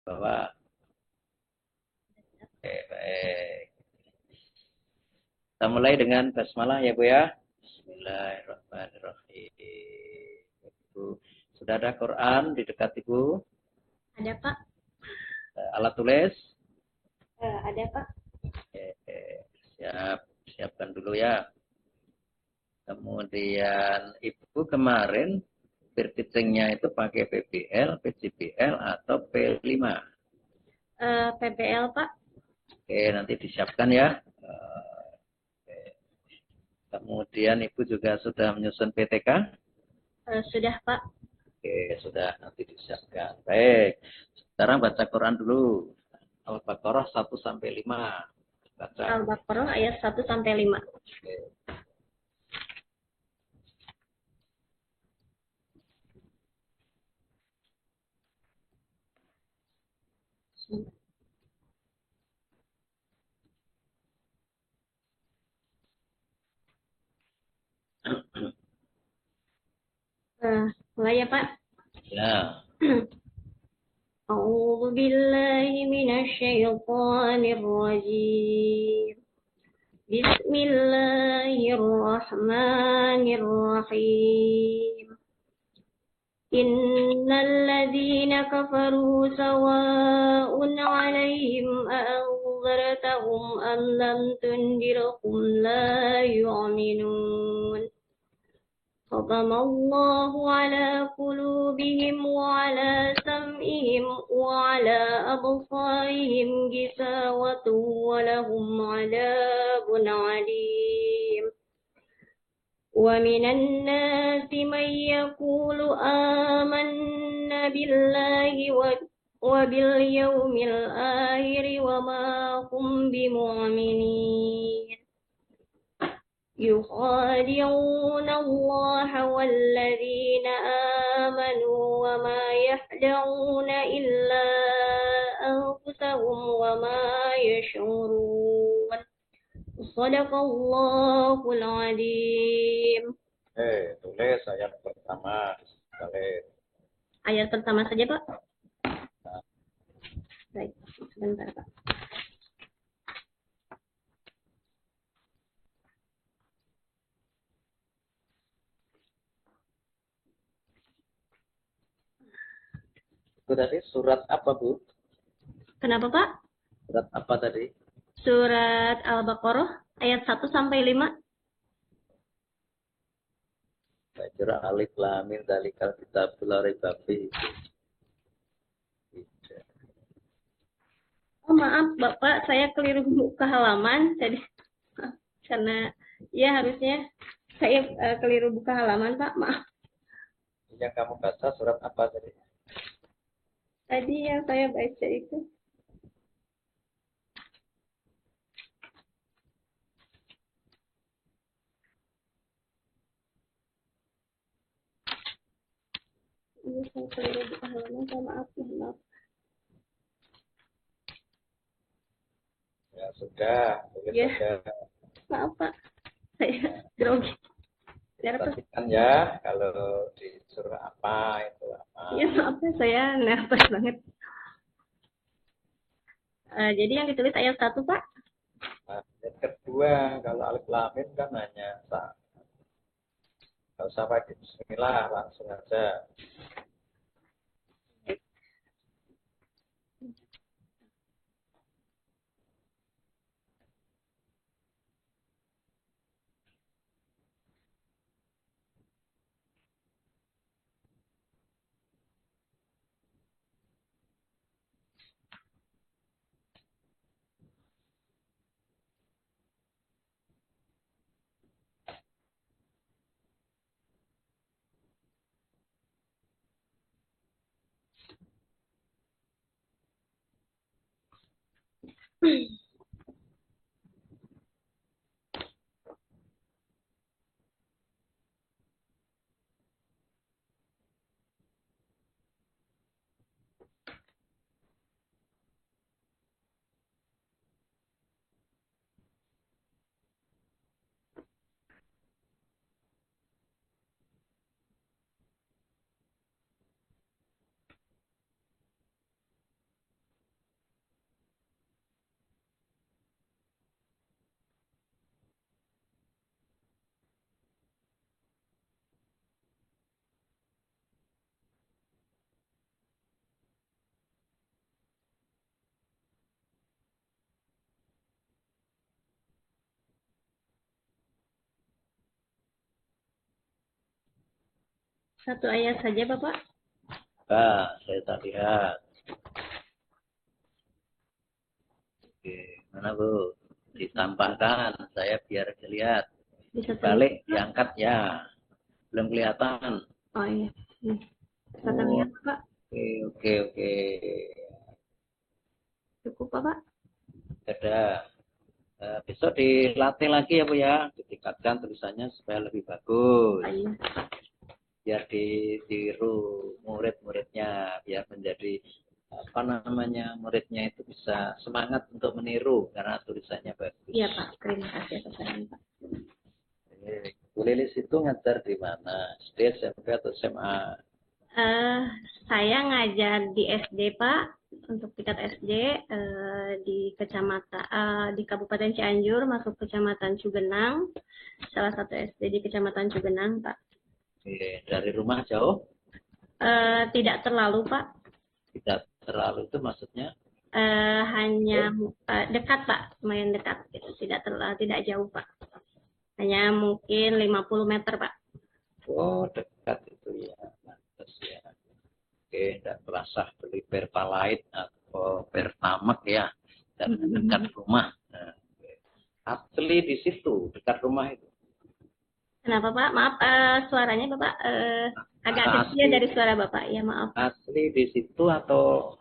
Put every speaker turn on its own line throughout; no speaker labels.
Bahwa baik. Kita mulai dengan basmalah ya Bu ya. Bismillahirrahmanirrahim. Ibu, sudah ada Quran di dekat Ibu?
Ada Pak?
Alat tulis?
Ada Pak?
Siap, siapkan dulu ya. Kemudian Ibu kemarin berhitung itu pakai PBL, PCBL atau P5.
PPL Pak?
Oke, nanti disiapkan ya. Kemudian Ibu juga sudah menyusun PTK?
Sudah Pak.
Oke, sudah nanti disiapkan. Baik. Sekarang baca Quran dulu. Al-Baqarah 1 sampai 5. Baca.
Al-Baqarah ayat 1 sampai 5.
Oke.
Mulai ya Pak.
Ya.
أعوذ بالله من الشيطان الرجيم. بسم الله الرحمن الرحيم. إن الذين كفروا سواء عليهم أأنذرتهم أم لم تنذرهم لا يؤمنون. ختم الله على قلوبهم وعلى سمعهم وعلى أبصارهم غشاوة ولهم عذاب عليم. ومن الناس من يقول آمنا بالله وباليوم الآخر وما هم بمؤمنين. يخادعون الله والذين آمنوا وما يخدعون إلا أنفسهم وما يشعرون. صدق الله العظيم.
Tulis ayat pertama. Tulis.
Ayat pertama saja Pak. Baik, sebentar Pak.
Itu tadi surat apa Bu?
Kenapa Pak?
Surat apa tadi?
Surat Al-Baqarah ayat 1 sampai 5.
Saya kira alif lam mim dzalikal kitabul la raiba fihi.
Oh maaf Bapak, saya keliru buka halaman tadi karena ya harusnya saya keliru buka halaman Pak, maaf.
Yang kamu baca surat apa tadi?
Tadi yang saya baca itu ini saya keliru buka halaman, saya maaf, maaf.
Ya sudah, tulis
Ya,
saja.
maaf Pak, saya grogi.
Perhatikan ya, kalau disuruh apa itu apa.
Ya maaf ya, saya nervous banget. Jadi yang ditulis ayat 1 Pak.
Nah, yang kedua, kalau alif lam mim kan hanya nggak usah pakai bismillah, langsung aja.
Satu ayat saja, Bapak.
Saya tak lihat. Oke, mana Bu? Ditampakkan, saya biar lihat.
Bisa
Balik,
terlihat, Pak?
diangkat ya. Belum kelihatan.
Oh iya. Bisa
Oh,
terlihat, Pak.
oke, oke, oke.
Cukup, Bapak.
Ada. Besok dilatih lagi ya Bu ya. Ditingkatkan tulisannya supaya lebih bagus.
Oh, iya.
Biar ditiru murid-muridnya. Biar menjadi apa namanya, muridnya itu bisa semangat untuk meniru karena tulisannya bagus.
Iya, Pak. Terima kasih atas saran, Pak.
Bu Lilis itu ngajar di mana? SD, SMP atau SMA?
Saya ngajar di SD, Pak. Untuk tingkat SD di di Kabupaten Cianjur, masuk Kecamatan Cugenang. Salah satu SD di Kecamatan Cugenang, Pak.
Dari rumah jauh?
Tidak terlalu, Pak.
Tidak terlalu itu maksudnya?
Hanya dekat, Pak. Lumayan dekat. Gitu. Tidak jauh, Pak. Hanya mungkin 50 meter, Pak.
Oh, dekat itu ya. Pantes ya. Oke, tidak terasa beli Pertalite atau Pertamax ya. Dan dekat rumah. Nah, asli di situ, dekat rumah itu.
Kenapa, Pak? Maaf, suaranya Bapak agak kecil
Asli,
dari suara Bapak. Ya, maaf.
asli di situ atau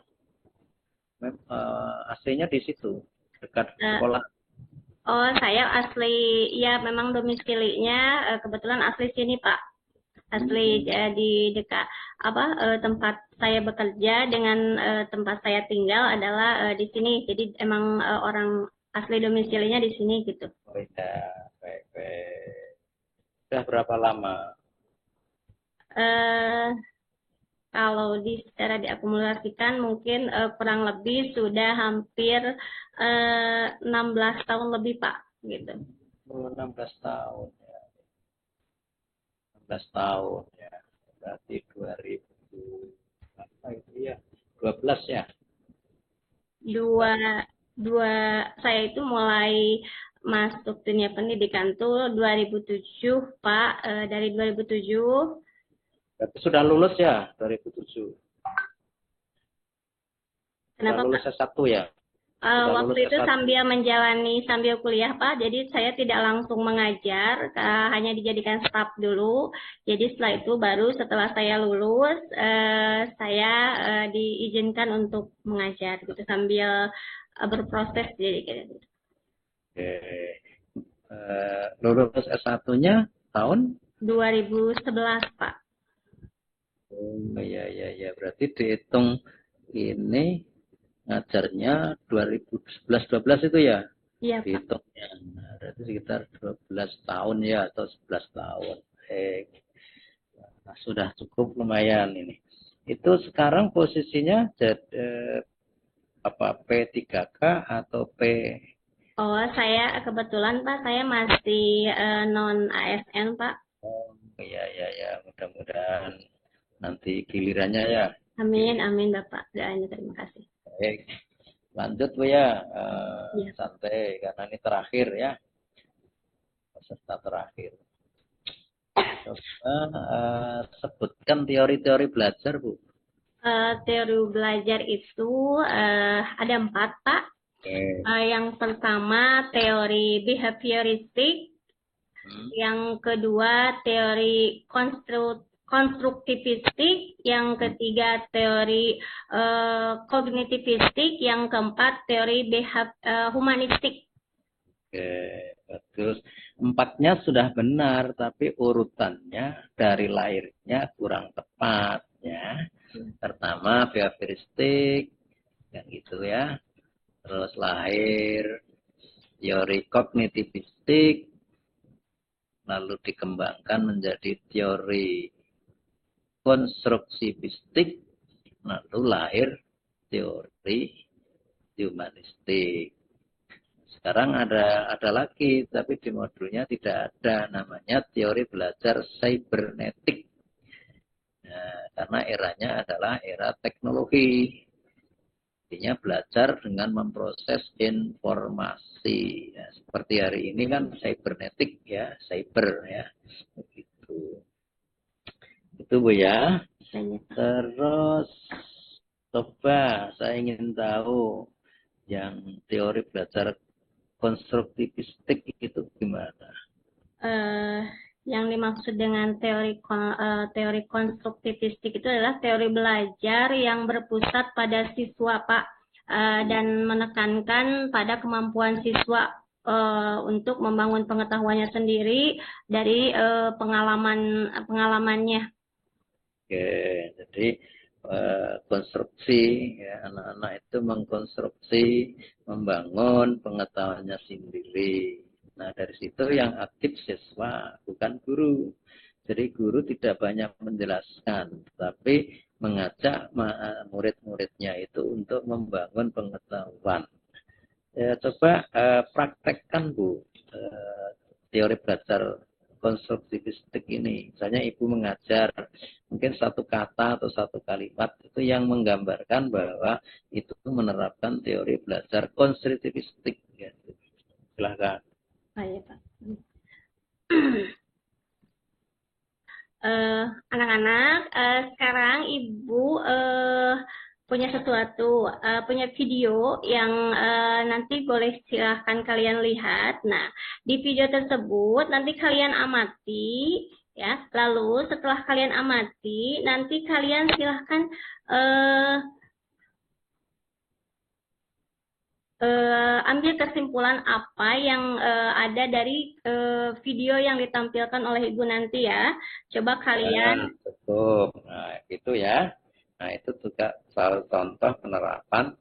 aslinya di situ, dekat
Eh,
sekolah.
oh, saya asli, ya memang domisilinya kebetulan asli sini, Pak. Asli di dekat tempat saya bekerja dengan tempat saya tinggal adalah di sini. Jadi emang orang asli domisilinya di sini gitu.
Oh ya, baik, baik. Sudah berapa lama?
Eh, Kalau secara diakumulasikan mungkin kurang lebih sudah hampir 16 tahun lebih, Pak, gitu.
16 tahun ya. 16 tahun ya. Berarti 2000 apa itu ya? 12 ya.
Dua dua saya itu mulai masuk dunia pendidikan tuh 2007, Pak. Dari 2007.
Berarti sudah lulus ya 2007. Sudah
Kenapa,
lulus
Pak?
S1 ya. Sudah lulus
Waktu itu
S1.
sambil kuliah, Pak. Jadi saya tidak langsung mengajar, hanya dijadikan staf dulu. Jadi setelah itu baru setelah saya lulus, saya diizinkan untuk mengajar gitu sambil berproses jadi gitu.
Oke. Lulus S1-nya tahun?
2011, Pak.
Oh iya iya iya, berarti dihitung ini ngajarnya 2011-12 itu ya?
Iya, Pak.
Dihitungnya. Nah, berarti sekitar 12 tahun ya atau 11 tahun. Nah, sudah cukup lumayan ini. Itu sekarang posisinya jadi apa, P3K atau P?
Oh, saya kebetulan, Pak, saya masih non ASN, Pak.
Oh iya iya ya, mudah-mudahan nanti gilirannya ya.
Amin, amin, Bapak. Doanya terima kasih.
Baik, lanjut Bu ya.
Iya.
Santai karena ini terakhir ya, peserta terakhir. Coba sebutkan teori-teori belajar Bu.
Teori belajar itu ada 4, Pak.
Oke.
Yang pertama teori behavioristik, yang kedua teori konstruktivistik, yang ketiga teori kognitivistik, yang keempat teori humanistik.
Oke, bagus. 4-nya sudah benar, tapi urutannya dari lahirnya kurang tepat ya. Pertama behavioristik, yang gitu ya. Terus lahir teori kognitivistik, lalu dikembangkan menjadi teori konstruksivistik, lalu lahir teori humanistik. Sekarang ada lagi, tapi di modulnya tidak ada, namanya teori belajar cybernetik. Nah, karena eranya adalah era teknologi. Artinya belajar dengan memproses informasi. Ya, seperti hari ini kan cybernetik ya, cyber ya. Begitu. Itu Bu ya.
Banyak.
Terus coba saya ingin tahu yang teori belajar konstruktivistik itu gimana?
eh, yang dimaksud dengan teori konstruktivistik itu adalah teori belajar yang berpusat pada siswa, Pak, dan menekankan pada kemampuan siswa untuk membangun pengetahuannya sendiri dari pengalamannya.
Oke, jadi konstruksi ya, anak-anak itu mengkonstruksi, membangun pengetahuannya sendiri. Nah, dari situ yang aktif siswa, bukan guru. Jadi guru tidak banyak menjelaskan, tapi mengajak murid-muridnya itu untuk membangun pengetahuan. Ya, coba praktekkan Bu, teori belajar konstruktivistik ini. Misalnya ibu mengajar mungkin satu kata atau satu kalimat itu yang menggambarkan bahwa itu menerapkan teori belajar konstruktivistik. Ya. Silahkan.
Baik, Pak. Anak-anak, sekarang Ibu punya sesuatu, punya video yang nanti boleh silahkan kalian lihat. Nah, di video tersebut nanti kalian amati, ya. Lalu setelah kalian amati, nanti kalian silahkan eh, ambil kesimpulan apa yang ada dari video yang ditampilkan oleh Ibu nanti ya. Coba kalian.
Ya, cukup. Nah, itu ya. Nah, itu juga salah contoh penerapan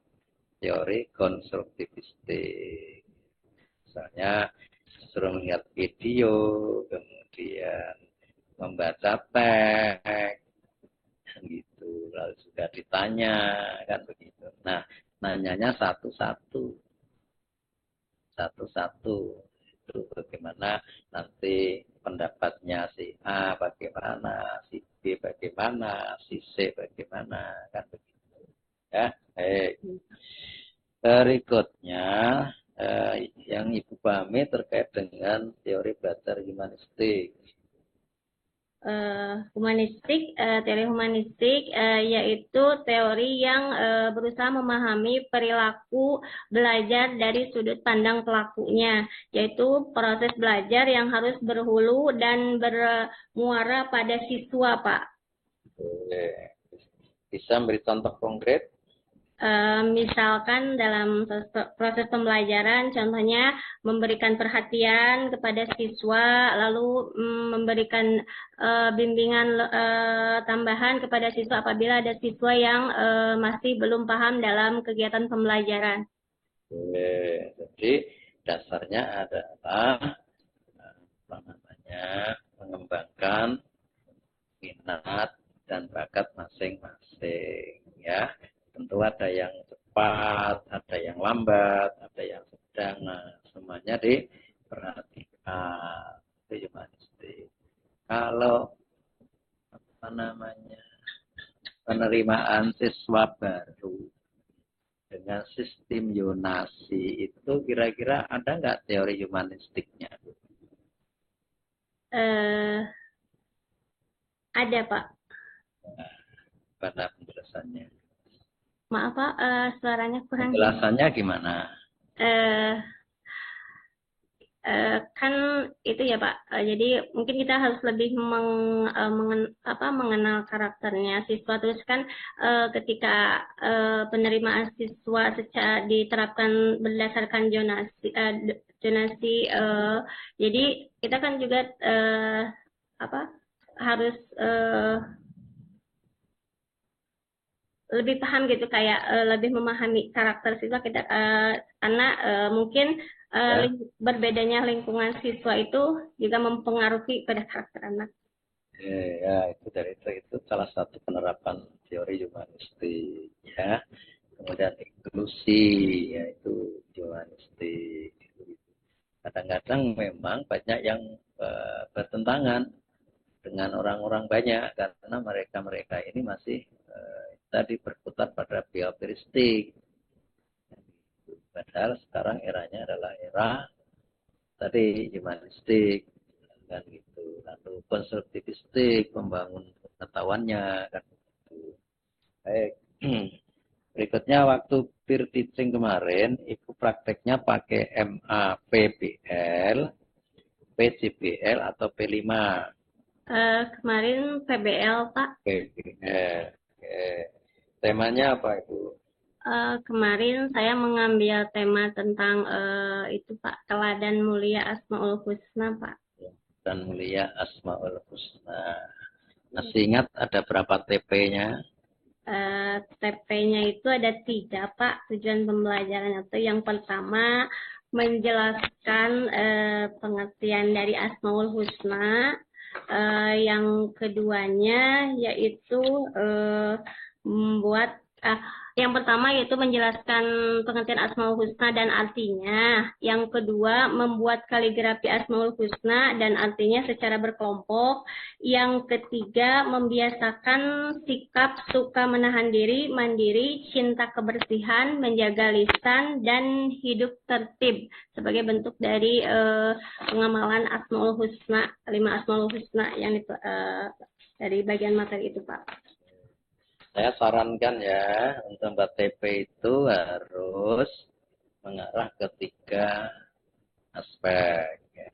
teori konstruktivistik. Misalnya suruh melihat video, kemudian membaca teks, gitu. Lalu juga ditanya, kan begitu. Nah, nanyanya satu-satu, satu-satu. Itu bagaimana nanti pendapatnya si A bagaimana, si B bagaimana, si C bagaimana, kan begitu. Ya, baik. Berikutnya yang Ibu pahami terkait dengan teori belajar humanistik.
Teori humanistik yaitu teori yang berusaha memahami perilaku belajar dari sudut pandang pelakunya, yaitu proses belajar yang harus berhulu dan bermuara pada siswa, Pak.
Boleh. Bisa beri contoh konkret?
Misalkan dalam proses pembelajaran, contohnya memberikan perhatian kepada siswa, lalu memberikan bimbingan tambahan kepada siswa apabila ada siswa yang masih belum paham dalam kegiatan pembelajaran.
Jadi dasarnya adalah apa namanya, mengembangkan minat dan bakat masing-masing ya. Tentu ada yang cepat, ada yang lambat, ada yang sedang. Nah, semuanya diperhatikan. Itu humanistik. Kalau apa namanya, penerimaan siswa baru dengan sistem Yonasi itu kira-kira ada nggak teori humanistiknya?
Ada, Pak.
Pada penjelasannya.
Maaf, Pak, suaranya kurang.
Penjelasannya gimana?
Eh, kan itu ya Pak. Jadi mungkin kita harus lebih mengenal karakternya siswa. Terus kan ketika penerimaan siswa secara diterapkan berdasarkan zonasi, jadi kita kan juga apa harus lebih paham gitu, kayak lebih memahami karakter siswa kita, karena mungkin
Ya,
berbedanya lingkungan siswa itu juga mempengaruhi pada karakter anak.
ya itu dari itu salah satu penerapan teori humanistik ya. Kemudian inklusi, yaitu humanistik. Kadang-kadang memang banyak yang bertentangan dengan orang-orang banyak karena mereka-mereka ini masih tadi berputar pada bioperistik. Padahal sekarang eranya adalah era tadi humanistik. kan gitu. Lalu konstruktivistik, membangun pengetahuannya kan gitu. Baik. Berikutnya waktu peer teaching kemarin itu prakteknya pakai MAPBL, PJBL atau P5.
Kemarin PBL, Pak.
PBL. Oke. Temanya apa Ibu?
Kemarin saya mengambil tema tentang itu Pak, teladan mulia Asmaul Husna, Pak.
Dan mulia Asmaul Husna. Masih ingat ada berapa TP-nya?
TP-nya itu ada 3, Pak. Tujuan pembelajaran itu yang pertama menjelaskan pengertian dari Asmaul Husna. Yang keduanya yaitu membuat yang pertama yaitu menjelaskan pengertian Asmaul Husna dan artinya. Yang kedua, membuat kaligrafi Asmaul Husna dan artinya secara berkelompok. Yang ketiga, membiasakan sikap suka menahan diri, mandiri, cinta kebersihan, menjaga lisan, dan hidup tertib sebagai bentuk dari pengamalan Asmaul Husna, 5 Asmaul Husna yang dari bagian materi itu, Pak.
Saya sarankan ya, untuk membuat TP itu harus mengarah ke 3 aspek. Ya.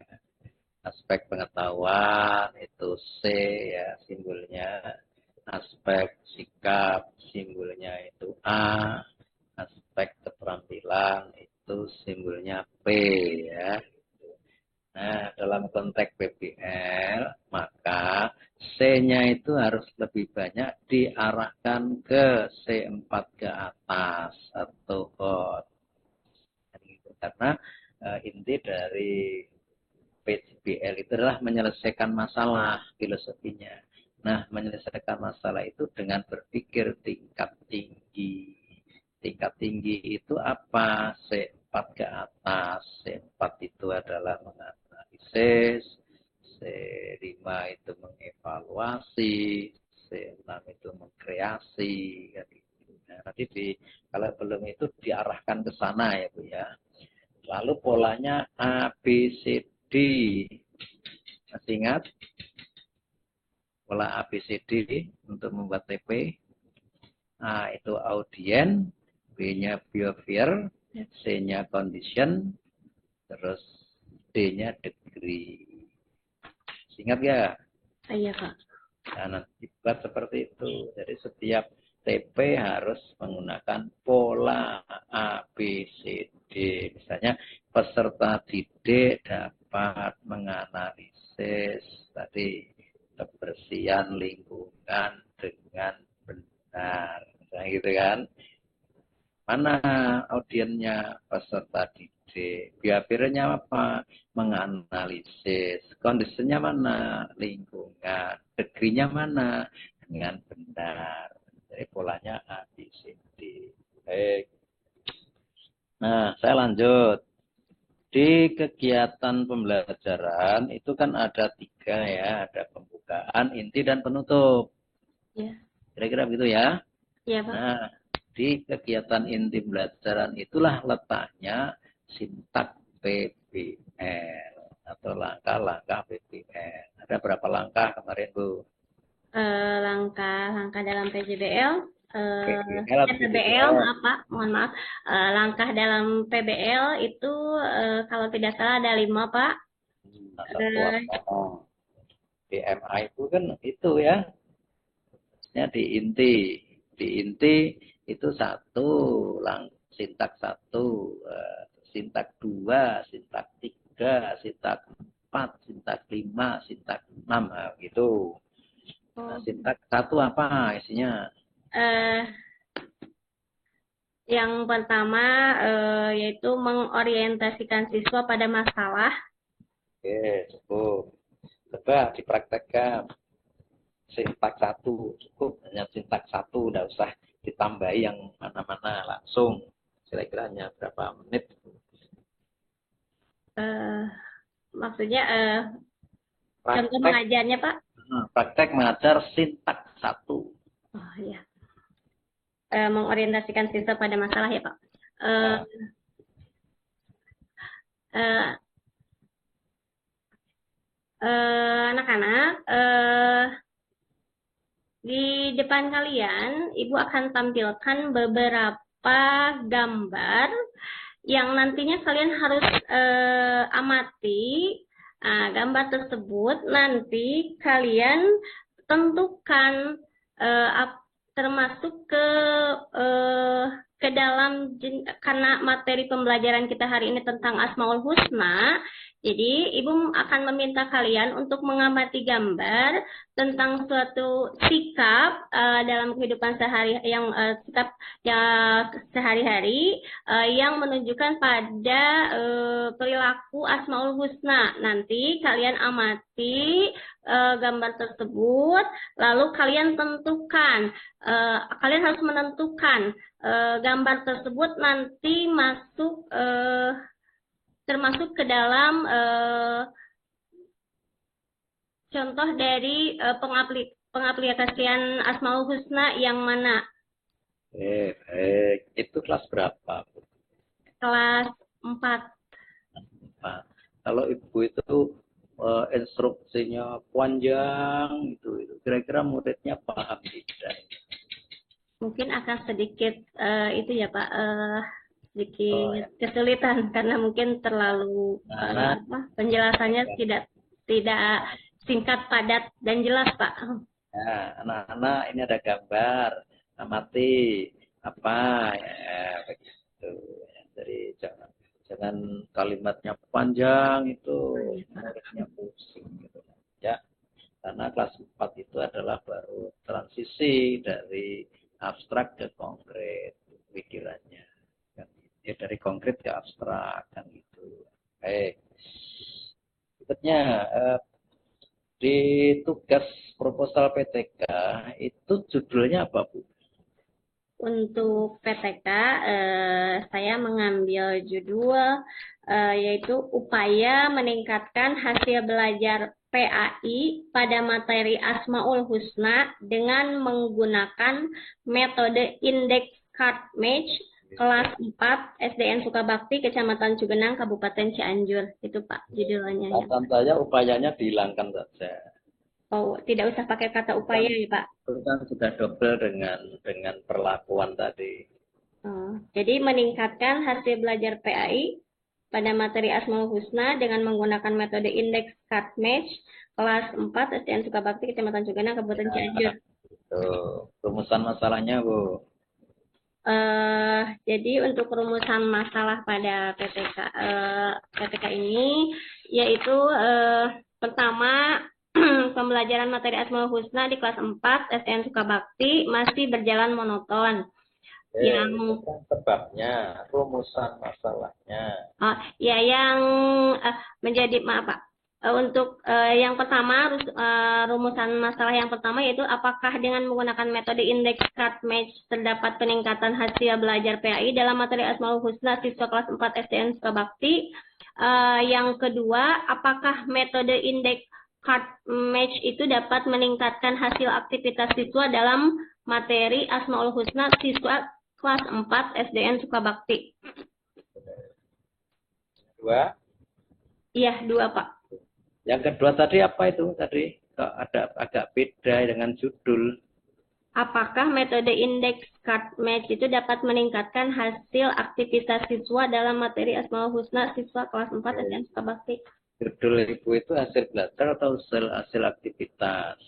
Aspek pengetahuan itu C ya simbolnya, aspek sikap simbolnya itu A, aspek keterampilan itu simbolnya P ya. Nah, dalam konteks PBL, maka C-nya itu harus lebih banyak diarahkan ke C4 ke atas atau hot. Karena inti dari PBL itu adalah menyelesaikan masalah filosofinya. Nah, menyelesaikan masalah itu dengan berpikir tingkat tinggi. Tingkat tinggi itu apa? C4 ke atas. C4 itu adalah menganalisis, C5 itu mengevaluasi, C6 itu mengkreasi. Nah, nanti kalau belum itu diarahkan ke sana ya Bu ya. Lalu polanya A, B, C, D. Masih ingat? Pola A, B, C, D untuk membuat TP. A itu audien, B-nya behavior, C-nya condition, terus D-nya degree. Ingat ya?
Iya, Pak.
Nah, nanti buat seperti itu. Jadi setiap TP harus menggunakan pola A, B, C, D. Misalnya peserta didik dapat menganalisis tadi kebersihan lingkungan dengan benar. Nah, gitu kan. Mana audiennya peserta didik? Behaviornya apa? Menganalisis. Kondisinya mana? Lingkungan. Degree-nya mana? Dengan benar. Jadi polanya A, B, C, D. Baik. Nah, saya lanjut. Di kegiatan pembelajaran itu kan ada 3 ya. Ada pembukaan, inti, dan penutup.
Ya.
Kira-kira begitu ya?
Iya, Pak.
Nah, di kegiatan inti pembelajaran itulah letaknya sintak PBL atau langkah-langkah PBL. Ada berapa langkah kemarin Bu?
Langkah dalam PJBL,
PBL atau
PBL,
PBL?
maaf Pak, mohon maaf. Langkah dalam PBL itu kalau tidak salah ada 5 Pak.
Nah, satu apa? DMA itu kan itu ya, di inti. Di inti itu sintak 1, sintak 2, sintak 3, sintak 4, sintak 5, sintak 6, nah, gitu. Nah, sintak 1 apa isinya?
Yang pertama yaitu mengorientasikan siswa pada masalah.
Oke, cukup. Coba dipraktekkan. Sintak 1 cukup, hanya sintak 1, tidak usah ditambahi yang mana-mana, langsung. Kira-kira hanya berapa menit?
Maksudnya contoh
Praktek,
mengajarnya Pak?
praktek mengajar sintak 1.
Oh iya. Mengorientasikan siswa pada masalah ya Pak. anak-anak, di depan kalian, Ibu akan tampilkan beberapa gambar yang nantinya kalian harus amati. Nah, gambar tersebut nanti kalian tentukan termasuk eh, ke dalam karena materi pembelajaran kita hari ini tentang Asmaul Husna. Jadi, Ibu akan meminta kalian untuk mengamati gambar tentang suatu sikap dalam kehidupan sikap ya sehari-hari yang menunjukkan pada perilaku Asmaul Husna. Nanti kalian amati gambar tersebut, lalu kalian tentukan, kalian harus menentukan gambar tersebut nanti termasuk ke dalam contoh dari pengaplikasian Asmaul Husna yang mana?
Baik. Itu kelas berapa, Bu?
Kelas 4.
Nah, kalau Ibu itu instruksinya panjang itu kira-kira muridnya paham tidak?
Mungkin akan sedikit itu ya Pak,
Oh,
sedikit
ya.
kesulitan karena mungkin terlalu
Nah,
penjelasannya tidak singkat, padat dan jelas Pak.
nah, anak-anak ini ada gambar, amati apa ya begitu. Jadi jangan kalimatnya panjang itu muridnya pusing gitu ya. Karena kelas 4 itu adalah baru transisi dari abstrak ke konkret pikirannya. Ya, dari konkret ke abstrak kan gitu. Baik. Berikutnya di tugas proposal PTK itu judulnya apa, Bu?
Untuk PTK, saya mengambil judul yaitu upaya meningkatkan hasil belajar PAI pada materi Asmaul Husna dengan menggunakan metode Index Card Match kelas 4 SDN Sukabakti, Kecamatan Cugenang, Kabupaten Cianjur. Itu Pak judulnya.
Kata saya upayanya dihilangkan saja.
Oh, tidak usah pakai kata upaya ya Pak.
Itu kan sudah double dengan perlakuan tadi.
Oh, jadi meningkatkan hasil belajar PAI pada materi Asmaul Husna dengan menggunakan metode Index Card Match kelas 4 SDN Sukabakti, Kecamatan Cugenang, Kabupaten Cianjur.
Itu rumusan masalahnya, Bu.
Jadi untuk rumusan masalah pada PTK ini yaitu pertama pembelajaran materi Asmaul Husna di kelas 4 SDN Sukabakti masih berjalan monoton. Yang
Itu kan sebabnya, rumusan masalahnya.
yang menjadi maaf Pak. Untuk yang pertama rumusan masalah yang pertama yaitu apakah dengan menggunakan metode Index Card Match terdapat peningkatan hasil belajar PAI dalam materi Asmaul Husna siswa kelas 4 SDN Sukabakti. Yang kedua, apakah metode Index Card Match itu dapat meningkatkan hasil aktivitas siswa dalam materi Asmaul Husna siswa kelas 4 SDN Sukabakti.
Dua.
Iya, 2 Pak.
Yang kedua tadi apa itu? Tadi ada agak beda dengan judul.
Apakah metode Index Card Match itu dapat meningkatkan hasil aktivitas siswa dalam materi Asmaul Husna siswa kelas 4 SDN Sukabakti?
Judul Ibu itu hasil belajar atau hasil aktivitas?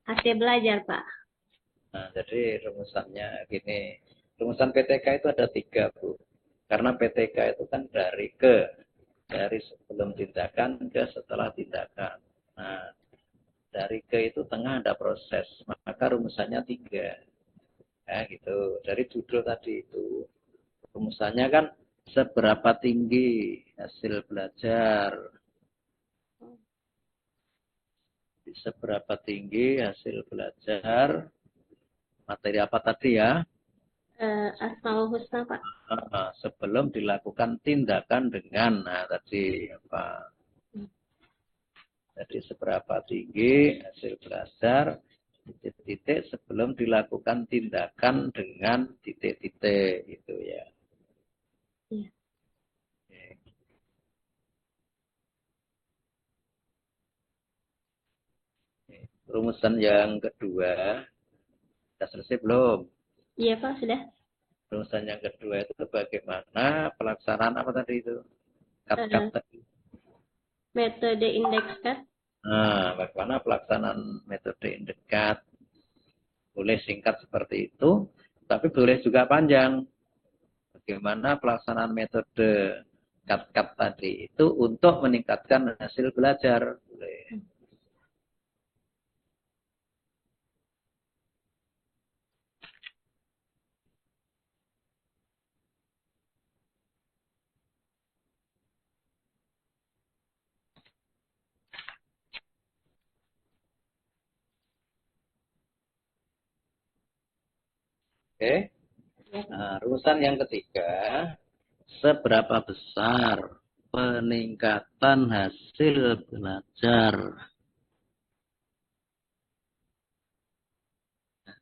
Hasil belajar, Pak.
Nah, jadi rumusannya gini. Rumusan PTK itu ada 3, Bu. Karena PTK itu kan dari sebelum tindakan ke setelah tindakan. Nah, dari ke itu tengah ada proses, maka rumusannya 3. Ya, gitu. Dari judul tadi itu rumusannya kan seberapa tinggi hasil belajar, seberapa tinggi hasil belajar materi apa tadi ya?
Asmaul Husna, Pak.
Sebelum dilakukan tindakan dengan, nah tadi apa? Jadi seberapa tinggi hasil belajar titik-titik sebelum dilakukan tindakan dengan titik-titik itu ya.
Iya.
rumusan yang kedua. Sudah selesai belum?
Iya Pak, sudah.
Rumusan yang kedua itu bagaimana pelaksanaan apa tadi itu? Cut-cut tadi.
Metode indeks cut.
Nah, bagaimana pelaksanaan metode indekat? Boleh singkat seperti itu, tapi boleh juga panjang. Bagaimana pelaksanaan metode cut-cut tadi itu untuk meningkatkan hasil belajar. Boleh. Oke. Nah, rumusan yang ketiga, seberapa besar peningkatan hasil belajar?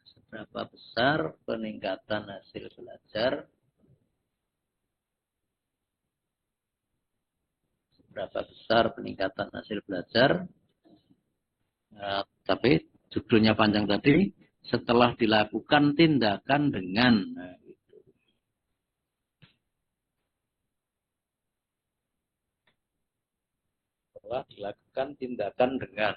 Seberapa besar peningkatan hasil belajar? Seberapa besar peningkatan hasil belajar? Nah, tapi judulnya panjang tadi, setelah dilakukan tindakan dengan. Nah, setelah dilakukan tindakan dengan.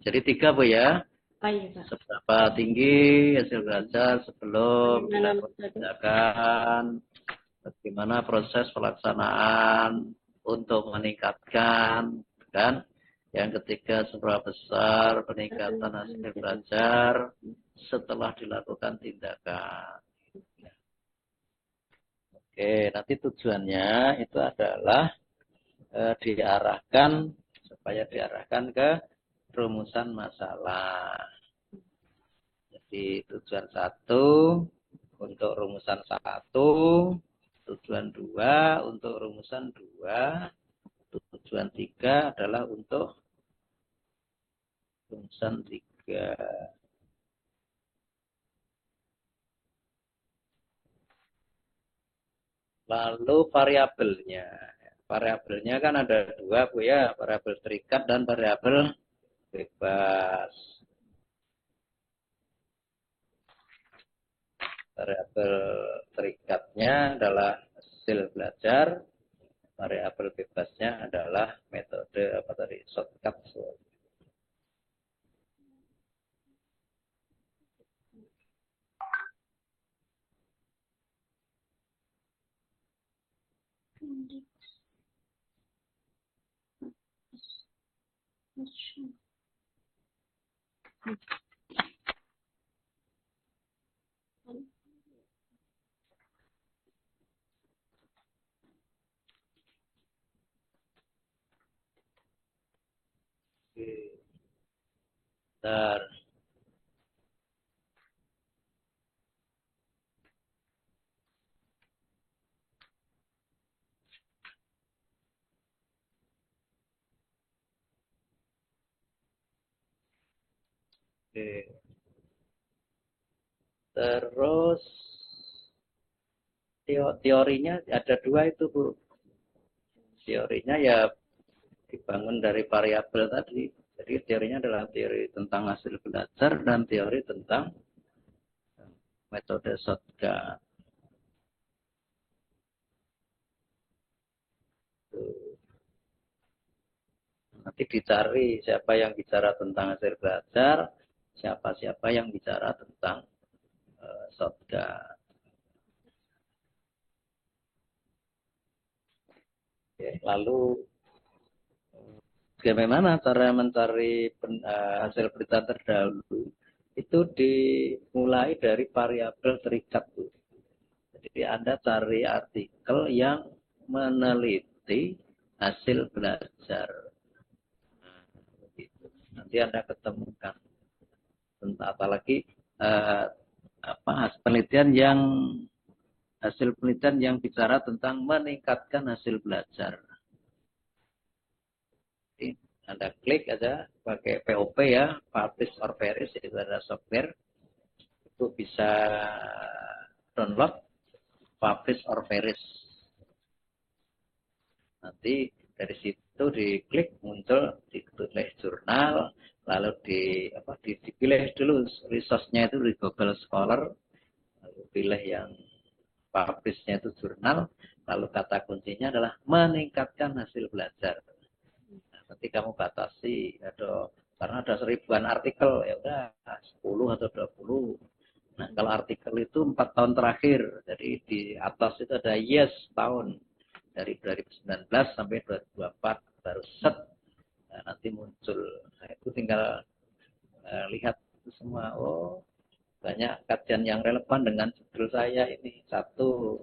Jadi tiga Bu ya.
Oh iya Pak.
Seberapa tinggi hasil belajar sebelum dilakukan tindakan. Bagaimana proses pelaksanaan untuk meningkatkan. Dan yang ketiga, seberapa besar peningkatan hasil belajar setelah dilakukan tindakan. Oke, nanti tujuannya itu adalah supaya diarahkan ke rumusan masalah. Jadi tujuan satu untuk rumusan satu, tujuan dua untuk rumusan dua, tujuan tiga adalah untuk rumusan tiga. Lalu variabelnya. Variabelnya kan ada dua Bu ya, variabel terikat dan variabel bebas. Variabel terikatnya adalah hasil belajar, variabel bebasnya adalah metode apa tadi, shortcut. Bentar. Oke. Terus teorinya ada dua itu Bu. Teorinya ya dibangun dari variabel tadi. Jadi teorinya adalah teori tentang hasil belajar dan teori tentang metode shortcut. Nanti dicari siapa yang bicara tentang hasil belajar, siapa-siapa yang bicara tentang shortcut. Oke, lalu bagaimana cara mencari hasil berita terdahulu? Itu dimulai dari variabel terikat. Jadi Anda cari artikel yang meneliti hasil belajar. Nanti Anda ketemukan. Apalagi hasil penelitian yang bicara tentang meningkatkan hasil belajar. Jadi Anda klik aja pakai POP ya, publish or perish, itu ada software. Itu bisa download, publish or perish. Nanti dari situ diklik muncul ditulis jurnal, lalu dipilih dulu resource-nya itu di Google Scholar, lalu pilih yang publish-nya itu jurnal, lalu kata kuncinya adalah meningkatkan hasil belajar. Nah, nanti kamu batasi karena ada 1000-an artikel, ya udah 10 atau 20. Nah, kalau artikel itu 4 tahun terakhir, jadi di atas itu ada yes tahun dari 2019 sampai 2024 baru set. Nah, nanti muncul. Nah, itu tinggal lihat itu semua. Oh, banyak kajian yang relevan dengan judul saya ini. Satu,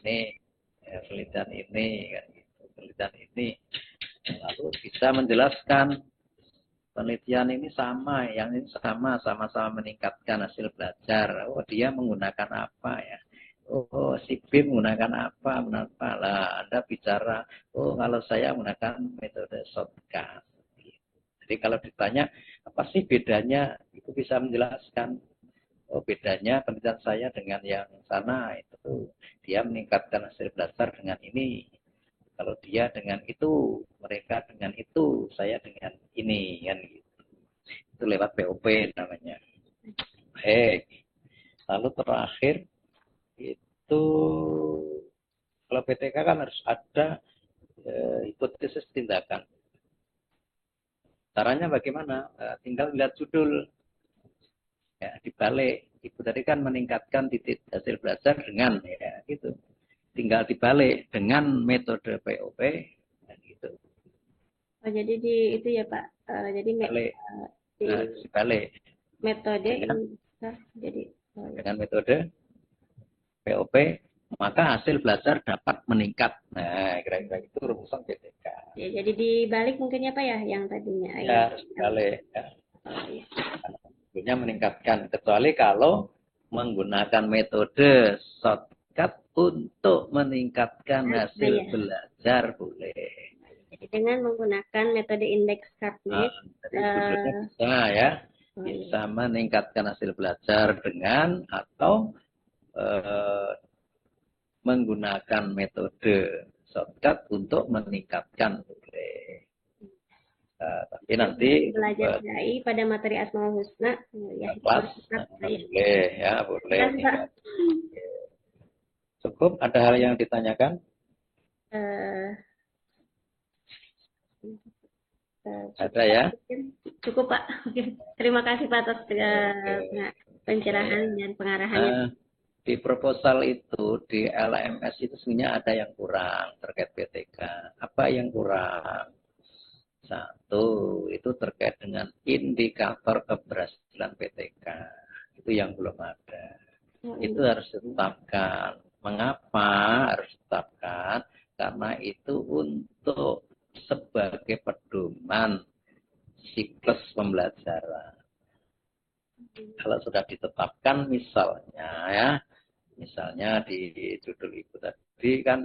ini penelitian ini, kan gitu. Penelitian ini. Lalu bisa menjelaskan penelitian ini sama, yang ini sama-sama meningkatkan hasil belajar. Oh, dia menggunakan apa ya? Oh, si B menggunakan apa? Lah, Anda bicara, oh, kalau saya menggunakan metode shortcut. Jadi kalau ditanya, apa sih bedanya? Itu bisa menjelaskan. Oh, bedanya penelitian saya dengan yang sana itu. Dia meningkatkan hasil belajar dengan ini. Kalau dia dengan itu, mereka dengan itu, saya dengan ini. Kan gitu. Itu lewat POP namanya. Baik. Lalu terakhir, itu kalau PTK kan harus ada hipotesis tindakan. Caranya bagaimana? Tinggal lihat judul. Ya, dibalik. Ibu tadi kan meningkatkan titik hasil belajar dengan ya gitu. Tinggal dibalik dengan metode POP gitu.
Oh, jadi itu ya Pak. Jadi
dibalik.
Metode
dengan metode POP, maka hasil belajar dapat meningkat. Nah, kira-kira itu rumusan PTK.
Ya, jadi dibalik mungkin ya Pak ya, yang tadinya.
Ya, harus dibalik. Ya. Tentunya meningkatkan. Kecuali kalau menggunakan metode shortcut untuk meningkatkan hasil belajar boleh.
Jadi dengan menggunakan metode indeks Karpnik,
bisa ya, bisa meningkatkan hasil belajar dengan atau menggunakan metode shortcut untuk meningkatkan boleh. Tapi nanti
belajar DAI pada materi Asmaul Husna ya
kelas boleh ya boleh. Cukup, ada hal yang ditanyakan? Ada ya?
Cukup Pak. Terima kasih Pak atas pencerahan dan pengarahannya.
Di proposal itu, di LMS itu sebenarnya ada yang kurang terkait PTK. Apa yang kurang? Satu, itu terkait dengan indikator keberhasilan PTK. Itu yang belum ada. Itu harus ditetapkan. Mengapa harus ditetapkan? Karena itu untuk sebagai pedoman siklus pembelajaran. Kalau sudah ditetapkan misalnya di judul itu tadi kan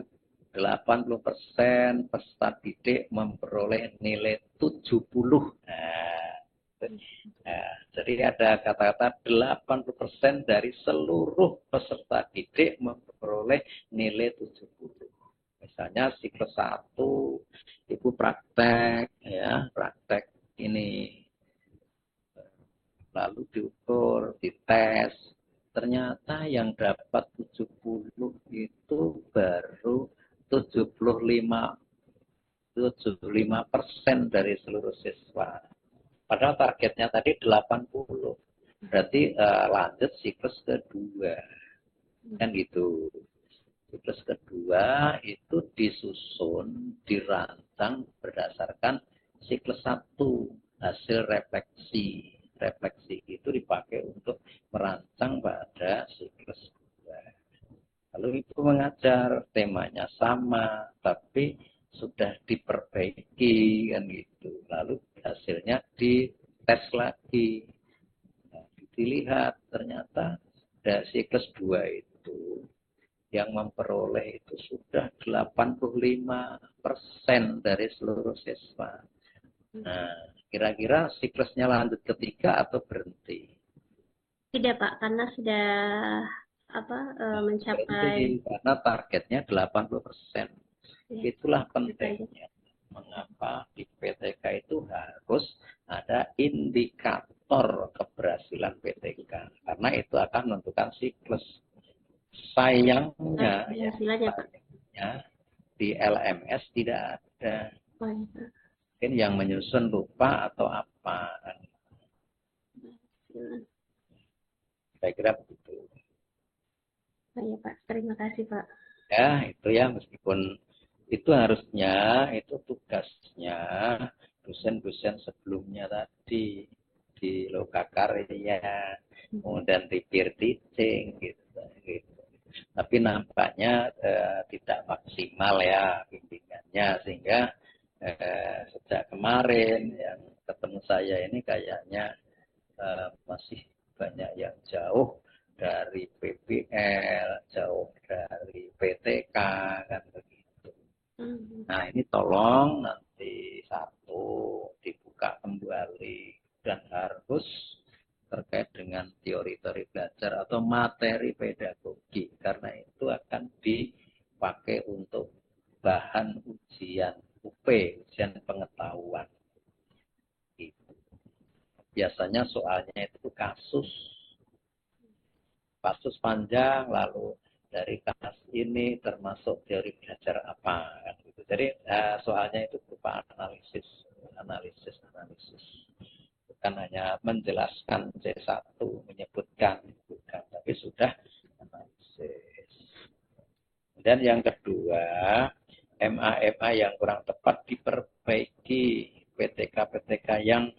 80% peserta didik memperoleh nilai 70. Jadi ada kata-kata 80% dari seluruh peserta didik memperoleh nilai 70. Misalnya siklus 1, ibu praktek ini. Lalu diukur, dites. Ternyata yang dapat 70 itu baru 75% dari seluruh siswa. Padahal targetnya tadi 80. Berarti lanjut siklus kedua. Kan gitu. Siklus kedua itu disusun, dirancang berdasarkan siklus 1, hasil refleksi. Refleksi itu dipakai untuk merancang pada siklus 2. Lalu ibu mengajar, temanya sama, tapi sudah diperbaiki kan gitu. Lalu hasilnya dites lagi. Nah, dilihat ternyata dari siklus 2 itu yang memperoleh itu sudah 85% dari seluruh siswa. Nah, kira-kira siklusnya lanjut ketiga atau berhenti?
Tidak Pak, karena sudah mencapai
karena targetnya 80%.
ya,
Itulah pentingnya mengapa di PTK itu harus ada indikator keberhasilan PTK, karena itu akan menentukan siklus. Sayangnya di LMS tidak ada. Mungkin yang menyusun lupa atau apa. Saya kira begitu.
Ya Pak, terima kasih Pak.
Ya, itu ya, meskipun itu harusnya, itu tugasnya dosen-dosen sebelumnya tadi di lokakarya, kemudian di peer teaching gitu. Tapi nampaknya tidak maksimal ya bimbingannya, sehingga sejak kemarin yang ketemu saya ini kayaknya masih banyak yang jauh dari PBL, jauh dari PTK, kan begitu. Nah, ini tolong nanti satu dibuka kembali dan harus terkait dengan teori-teori belajar atau materi pedagogi, karena itu akan dipakai untuk bahan ujian UP, ujian pengetahuan. Biasanya soalnya itu kasus panjang, lalu dari kasus ini termasuk teori belajar apa kan gitu. Jadi soalnya itu berupa analisis, bukan hanya menjelaskan C1 menyebutkan bukan, tapi sudah analisis. Dan yang kedua, MA yang kurang tepat diperbaiki, PTK yang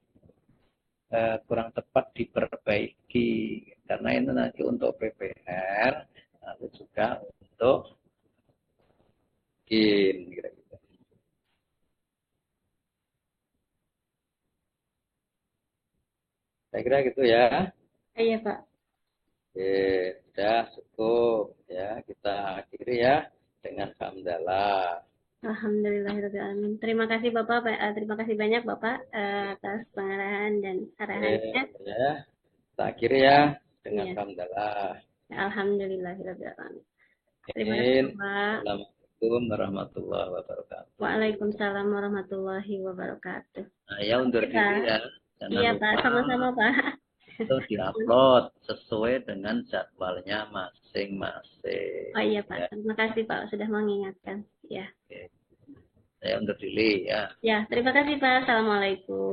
kurang tepat diperbaiki, karena ini nanti untuk PPR, lalu juga untuk KIN, kira-kira. Saya kira gitu ya.
Iya Pak.
Sudah cukup ya, kita akhiri ya dengan hamdalah.
Alhamdulillahirrahmanirrahim. Terima kasih Bapak, terima kasih banyak Bapak atas pengarahan dan arahannya.
Ya, kita akhiri ya dengan hamdalah.
Alhamdulillahirrahmanirrahim. Terima kasih Bapak.
Assalamualaikum warahmatullahi wabarakatuh.
Waalaikumsalam warahmatullahi wabarakatuh.
Nah, ya undur diri ya.
Iya Pak, sama-sama Pak.
Itu diupload sesuai dengan jadwalnya masing-masing.
Oh iya Pak, terima kasih Pak sudah mengingatkan. Ya.
Oke. Saya undur diri ya.
Ya, terima kasih Pak. Assalamualaikum.